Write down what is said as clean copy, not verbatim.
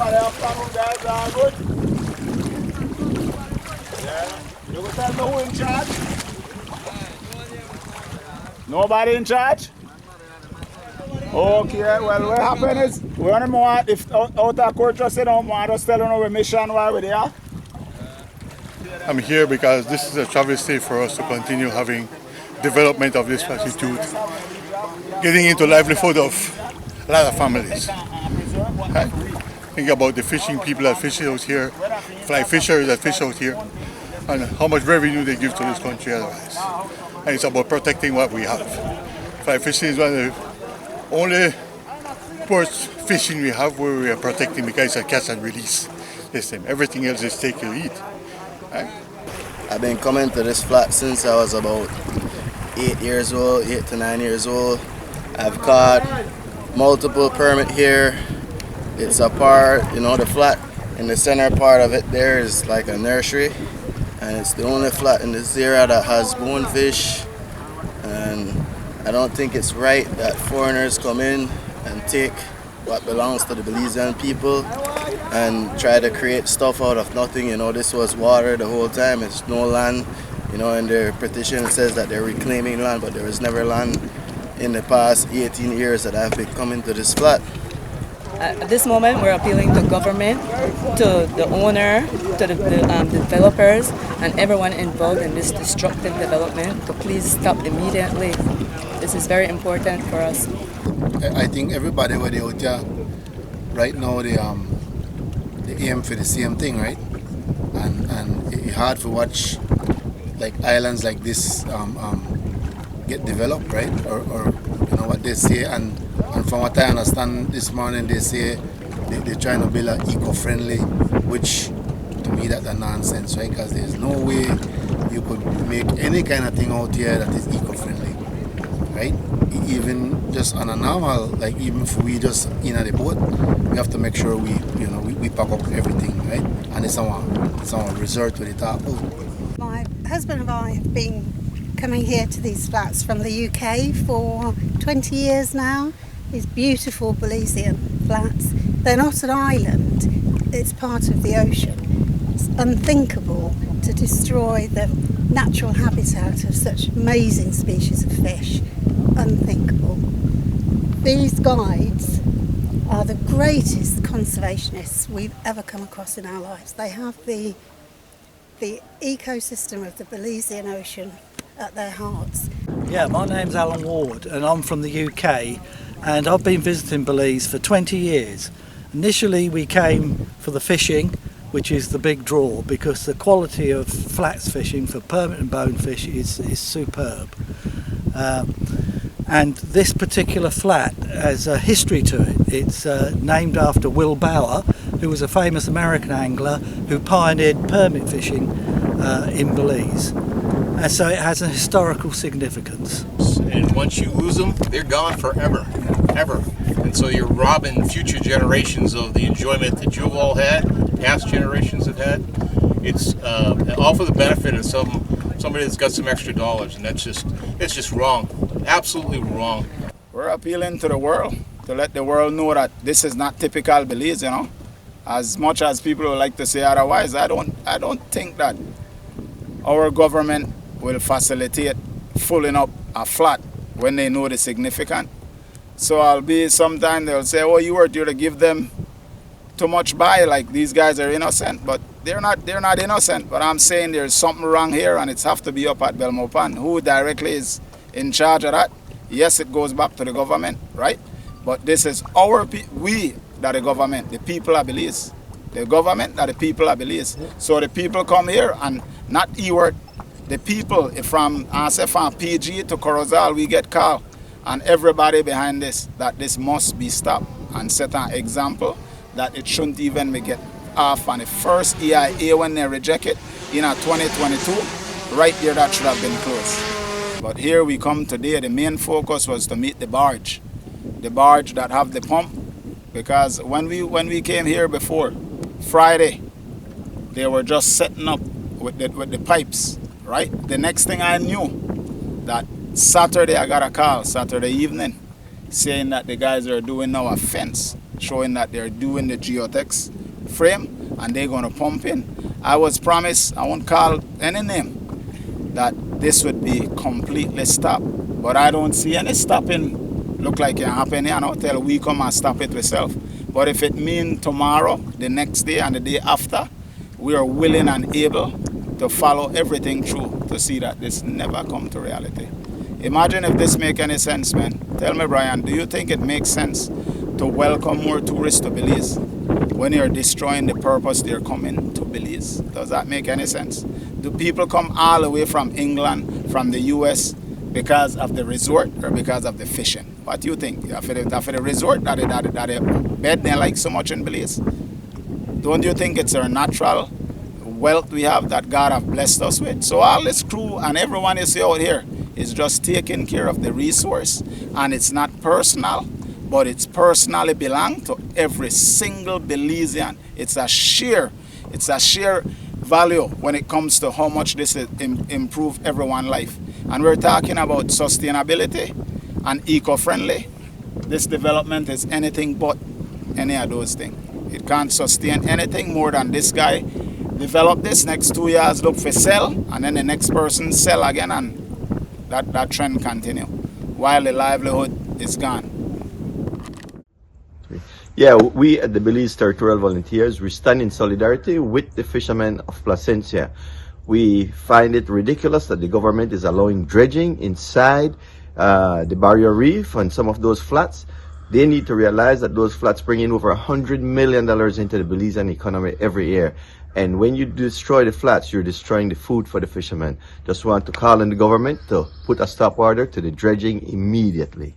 Everybody have fun, guys, all good? Yeah. You will tell me who in charge? Nobody in charge? Okay, well, what happened is, we want to know if out of court just say don't want us telling our mission while we're there. I'm here because this is a travesty for us to continue having development of this latitude, getting into livelihood of a lot of families. Right? Think about the fishing people that fish out here, fly fishers that fish out here, and how much revenue they give to this country otherwise. And it's about protecting what we have. Fly fishing is one of the only sports fishing we have where we are protecting because it's a catch and release system. Everything else is take or eat. Right? I've been coming to this flat since I was about 8 to 9 years old. I've caught multiple permit here. It's a part, the flat in the center part of it there is like a nursery, and it's the only flat in this area that has bonefish. And I don't think it's right that foreigners come in and take what belongs to the Belizean people and try to create stuff out of nothing. This was water the whole time. It's no land. In their petition it says that they're reclaiming land, but there was never land in the past 18 years that I've been coming to this flat. At this moment, we're appealing to government, to the owner, to the developers, and everyone involved in this destructive development to please stop immediately. This is very important for us. I think everybody where they out here right now, they aim for the same thing, right? And it's hard to watch like islands like this get developed, right? Or what they say, and from what I understand this morning, they say they're trying to build an eco-friendly, which to me that's a nonsense, right? Because there's no way you could make any kind of thing out here that is eco-friendly, right? Even just on a normal, like even if we just in the boat, we have to make sure we pack up everything, right? And it's someone resort to the top. My husband and I have been coming here to these flats from the UK for 20 years now. These beautiful Belizean flats. They're not an island, it's part of the ocean. It's unthinkable to destroy the natural habitat of such amazing species of fish. Unthinkable. These guides are the greatest conservationists we've ever come across in our lives. They have the ecosystem of the Belizean Ocean at their hearts. Yeah, my name's Alan Ward and I'm from the UK, and I've been visiting Belize for 20 years. Initially we came for the fishing, which is the big draw because the quality of flats fishing for permit and bonefish is superb. And this particular flat has a history to it. It's named after Will Bower, who was a famous American angler who pioneered permit fishing in Belize. And so it has a historical significance. And once you lose them, they're gone forever, ever. And so you're robbing future generations of the enjoyment that you've all had, past generations have had. It's all for the benefit of somebody that's got some extra dollars, and it's just wrong, absolutely wrong. We're appealing to the world to let the world know that this is not typical Belize, As much as people would like to say otherwise, I don't think that our government will facilitate filling up a flat when they know the significance. So sometime they'll say, oh, you were due to give them too much by, like these guys are innocent, but they're not innocent. But I'm saying there's something wrong here, and it's have to be up at Belmopan. Who directly is in charge of that? Yes, it goes back to the government, right? But this is we that the government, the people of Belize. The government that the people of Belize. So the people come here and not Ewart. The people from PG to Corozal, we get called, and everybody behind this, that this must be stopped and set an example that it shouldn't even be get off on the first EIA when they reject it in 2022. Right there, that should have been closed. But here we come today, the main focus was to meet the barge that have the pump, because when we came here before, Friday, they were just setting up with the pipes. Right? The next thing I knew, that Saturday I got a call, Saturday evening, saying that the guys are doing now a fence showing that they're doing the geotech frame and they're going to pump in. I was promised, I won't call any name, that this would be completely stopped. But I don't see any stopping look like it happen here now till we come and stop it ourselves. But if it means tomorrow, the next day and the day after, we are willing and able to follow everything through to see that this never come to reality. Imagine if this make any sense, man. Tell me, Brian, do you think it makes sense to welcome more tourists to Belize when you're destroying the purpose they're coming to Belize? Does that make any sense? Do people come all the way from England, from the US, because of the resort or because of the fishing? What do you think? After the resort that they bed there like so much in Belize? Don't you think it's our natural wealth we have that God have blessed us with? So all this crew and everyone you see out here is just taking care of the resource, and it's not personal, but it's personally belong to every single Belizean. It's a sheer value when it comes to how much this improve everyone's life. And we're talking about sustainability and eco-friendly. This development is anything but any of those things. It can't sustain anything more than this guy develop this, next 2 years look for sell, and then the next person sell again, and that trend continue while the livelihood is gone. Yeah, we at the Belize Territorial Volunteers, we stand in solidarity with the fishermen of Placencia. We find it ridiculous that the government is allowing dredging inside the barrier reef and some of those flats. They need to realize that those flats bring in over $100 million into the Belizean economy every year. And when you destroy the flats, you're destroying the food for the fishermen. Just want to call on the government to put a stop order to the dredging immediately.